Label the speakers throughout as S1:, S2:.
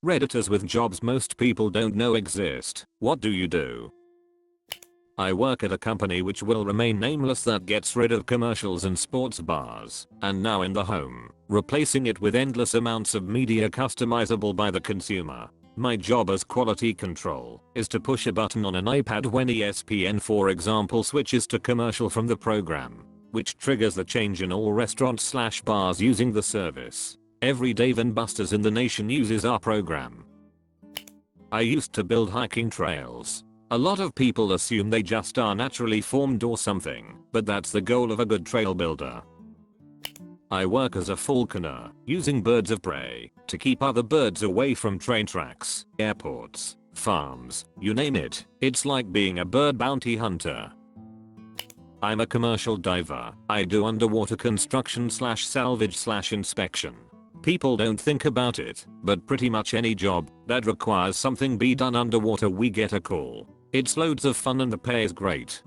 S1: Redditors with jobs most people don't know exist. What do you do? I work at a company which will remain nameless that gets rid of commercials and sports bars, and now in the home, replacing it with endless amounts of media customizable by the consumer. My job as quality control is to push a button on an iPad when ESPN for example switches to commercial from the program, which triggers the change in all restaurants/bars using the service. Every Dave and Buster's in the nation uses our program. I used to build hiking trails. A lot of people assume they just are naturally formed or something, but that's the goal of a good trail builder. I work as a falconer, using birds of prey to keep other birds away from train tracks, airports, farms, you name it. It's like being a bird bounty hunter. I'm a commercial diver. I do underwater construction/salvage/inspection. People don't think about it, but pretty much any job that requires something be done underwater we get a call. It's loads of fun and the pay is great.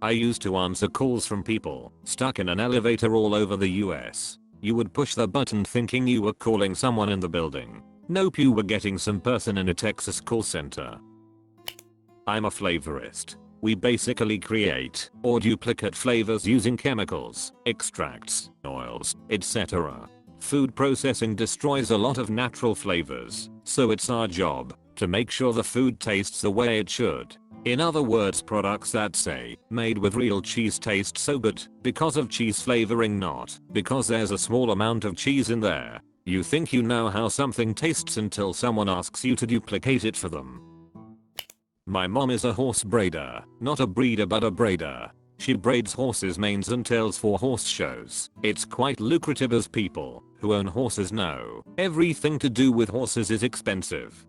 S1: I used to answer calls from people stuck in an elevator all over the US. You would push the button thinking you were calling someone in the building. Nope, you were getting some person in a Texas call center. I'm a flavorist. We basically create or duplicate flavors using chemicals, extracts, oils, etc. Food processing destroys a lot of natural flavors, so it's our job to make sure the food tastes the way it should. In other words, products that say, made with real cheese taste so good because of cheese flavoring, not because there's a small amount of cheese in there. You think you know how something tastes until someone asks you to duplicate it for them. My mom is a horse braider, not a breeder but a braider. She braids horses' manes and tails for horse shows. It's quite lucrative as people who own horses know. Everything to do with horses is expensive.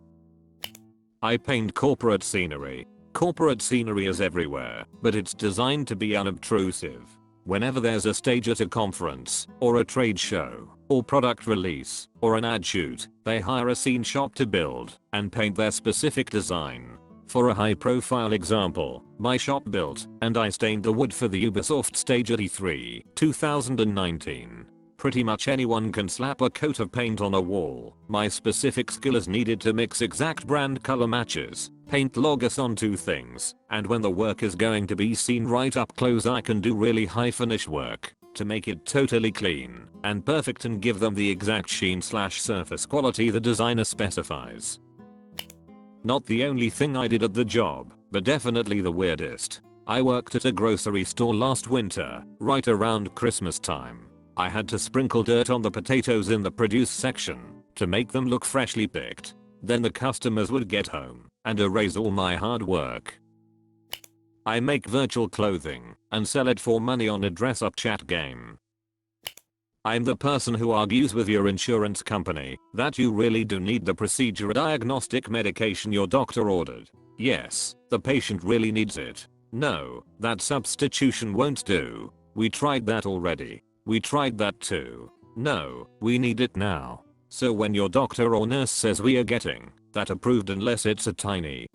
S1: I paint corporate scenery. Corporate scenery is everywhere, but it's designed to be unobtrusive. Whenever there's a stage at a conference, or a trade show, or product release, or an ad shoot, they hire a scene shop to build and paint their specific design. For a high-profile example, my shop built and I stained the wood for the Ubisoft stage at E3 2019. Pretty much anyone can slap a coat of paint on a wall. My specific skill is needed to mix exact brand color matches, paint logos on two things, and when the work is going to be seen right up close I can do really high finish work to make it totally clean and perfect and give them the exact sheen/surface quality the designer specifies. Not the only thing I did at the job, but definitely the weirdest. I worked at a grocery store last winter, right around Christmas time. I had to sprinkle dirt on the potatoes in the produce section to make them look freshly picked. Then the customers would get home and erase all my hard work. I make virtual clothing and sell it for money on a dress-up chat game. I'm the person who argues with your insurance company that you really do need the procedure or diagnostic medication your doctor ordered. Yes, the patient really needs it. No, that substitution won't do. We tried that already. We tried that too. No, we need it now. So when your doctor or nurse says we are getting that approved, unless it's a tiny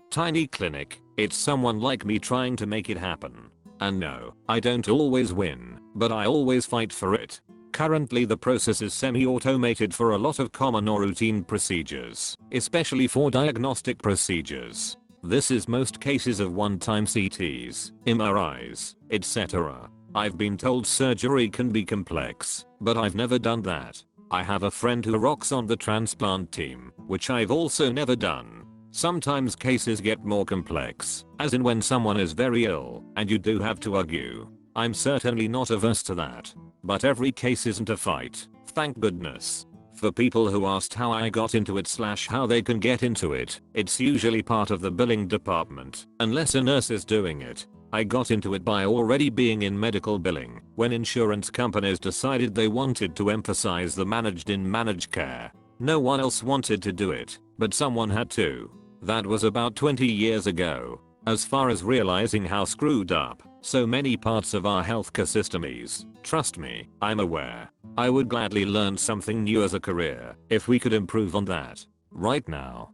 S1: clinic, it's someone like me trying to make it happen. And no, I don't always win, but I always fight for it. Currently the process is semi-automated for a lot of common or routine procedures, especially for diagnostic procedures. This is most cases of one-time CTs, MRIs, etc. I've been told surgery can be complex, but I've never done that. I have a friend who rocks on the transplant team, which I've also never done. Sometimes cases get more complex, as in when someone is very ill, and you do have to argue. I'm certainly not averse to that. But every case isn't a fight, thank goodness. For people who asked how I got into it/how they can get into it, it's usually part of the billing department, unless a nurse is doing it. I got into it by already being in medical billing, when insurance companies decided they wanted to emphasize the managed in managed care. No one else wanted to do it, but someone had to. That was about 20 years ago. As far as realizing how screwed up so many parts of our healthcare system is, trust me, I'm aware. I would gladly learn something new as a career if we could improve on that. Right now,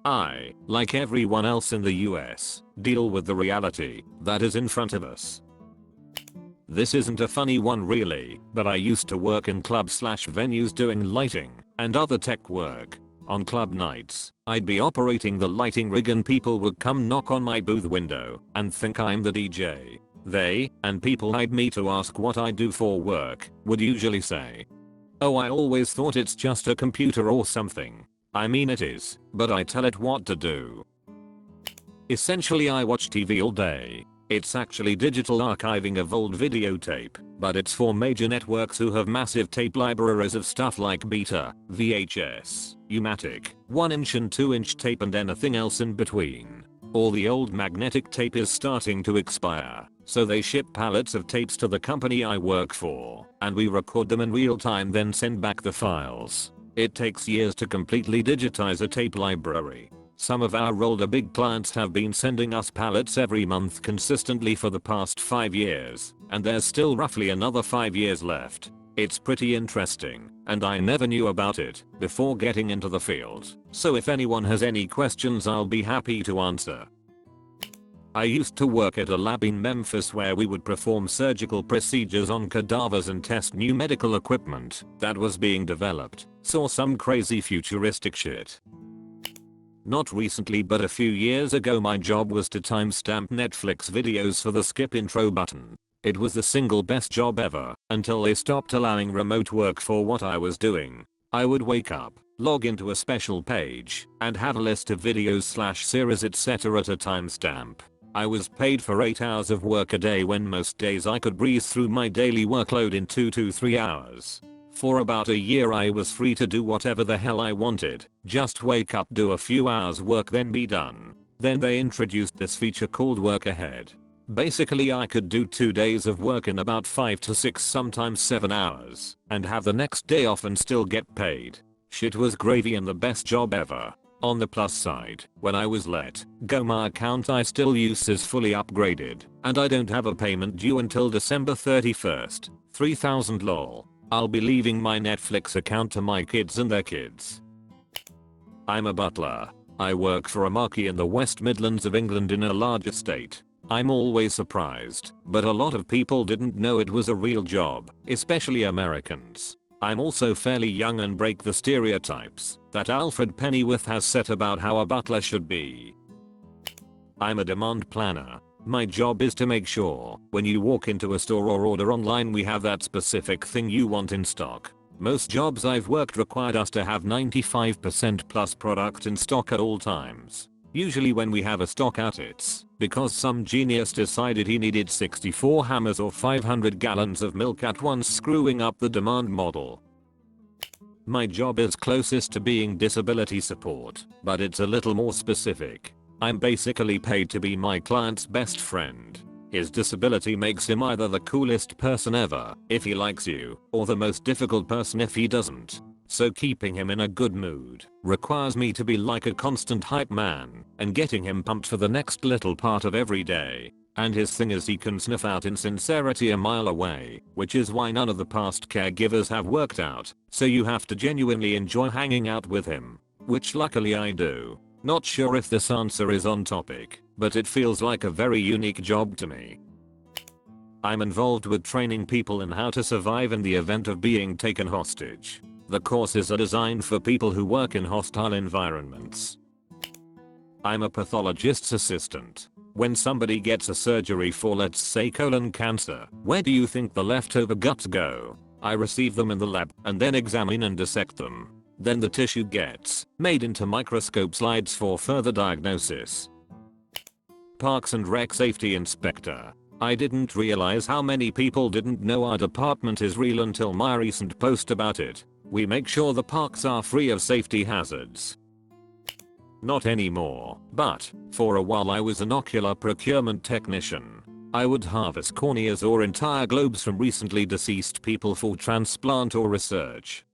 S1: I, like everyone else in the US, deal with the reality that is in front of us. This isn't a funny one really, but I used to work in clubs/venues doing lighting and other tech work. On club nights, I'd be operating the lighting rig and people would come knock on my booth window and think I'm the DJ. They, and people I'd meet to ask what I do for work, would usually say, "Oh, I always thought it's just a computer or something." I mean it is, but I tell it what to do. Essentially I watch TV all day. It's actually digital archiving of old videotape, but it's for major networks who have massive tape libraries of stuff like Beta, VHS, U-matic, 1-inch and 2-inch tape and anything else in between. All the old magnetic tape is starting to expire, so they ship pallets of tapes to the company I work for, and we record them in real time then send back the files. It takes years to completely digitize a tape library. Some of our older big clients have been sending us pallets every month consistently for the past 5 years, and there's still roughly another 5 years left. It's pretty interesting, and I never knew about it before getting into the field, so if anyone has any questions I'll be happy to answer. I used to work at a lab in Memphis where we would perform surgical procedures on cadavers and test new medical equipment that was being developed. Saw some crazy futuristic shit. Not recently but a few years ago my job was to timestamp Netflix videos for the skip intro button. It was the single best job ever until they stopped allowing remote work for what I was doing. I would wake up, log into a special page, and have a list of videos/series etc. to timestamp. I was paid for 8 hours of work a day when most days I could breeze through my daily workload in 2 to 3 hours. For about a year I was free to do whatever the hell I wanted, just wake up, do a few hours work then be done. Then they introduced this feature called work ahead. Basically I could do 2 days of work in about 5 to 6 sometimes 7 hours, and have the next day off and still get paid. Shit was gravy and the best job ever. On the plus side, when I was let go my account I still use is fully upgraded, and I don't have a payment due until December 31st, 3000 lol. I'll be leaving my Netflix account to my kids and their kids. I'm a butler. I work for a marquee in the West Midlands of England in a large estate. I'm always surprised, but a lot of people didn't know it was a real job, especially Americans. I'm also fairly young and break the stereotypes that Alfred Pennyworth has set about how a butler should be. I'm a demand planner. My job is to make sure when you walk into a store or order online we have that specific thing you want in stock. Most jobs I've worked required us to have 95% plus product in stock at all times. Usually when we have a stock out it's because some genius decided he needed 64 hammers or 500 gallons of milk at once, screwing up the demand model. My job is closest to being disability support, but it's a little more specific. I'm basically paid to be my client's best friend. His disability makes him either the coolest person ever if he likes you, or the most difficult person if he doesn't. So keeping him in a good mood requires me to be like a constant hype man and getting him pumped for the next little part of every day. And his thing is he can sniff out insincerity a mile away, which is why none of the past caregivers have worked out, so you have to genuinely enjoy hanging out with him. Which luckily I do. Not sure if this answer is on topic, but it feels like a very unique job to me. I'm involved with training people in how to survive in the event of being taken hostage. The courses are designed for people who work in hostile environments. I'm a pathologist's assistant. When somebody gets a surgery for, let's say, colon cancer, where do you think the leftover guts go? I receive them in the lab and then examine and dissect them. Then the tissue gets made into microscope slides for further diagnosis. Parks and Rec Safety Inspector. I didn't realize how many people didn't know our department is real until my recent post about it. We make sure the parks are free of safety hazards. Not anymore, but for a while I was an ocular procurement technician. I would harvest corneas or entire globes from recently deceased people for transplant or research.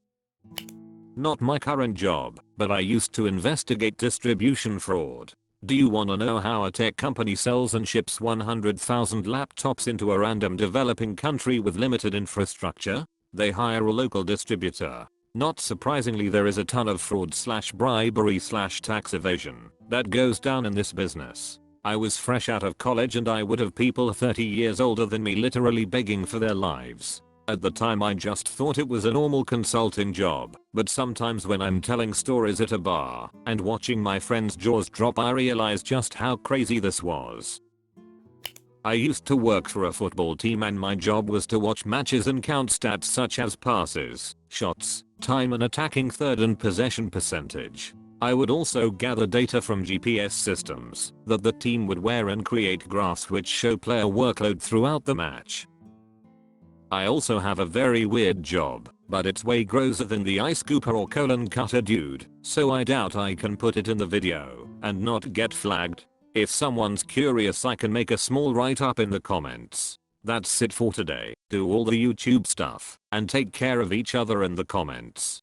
S1: Not my current job, but I used to investigate distribution fraud. Do you wanna know how a tech company sells and ships 100,000 laptops into a random developing country with limited infrastructure? They hire a local distributor. Not surprisingly, there is a ton of fraud/bribery/tax evasion that goes down in this business. I was fresh out of college and I would have people 30 years older than me literally begging for their lives. At the time I just thought it was a normal consulting job, but sometimes when I'm telling stories at a bar and watching my friends' jaws drop I realize just how crazy this was. I used to work for a football team and my job was to watch matches and count stats such as passes, shots, time and attacking third and possession percentage. I would also gather data from GPS systems that the team would wear and create graphs which show player workload throughout the match. I also have a very weird job, but it's way grosser than the ice scooper or colon cutter dude, so I doubt I can put it in the video and not get flagged. If someone's curious I can make a small write-up in the comments. That's it for today. Do all the YouTube stuff and take care of each other in the comments.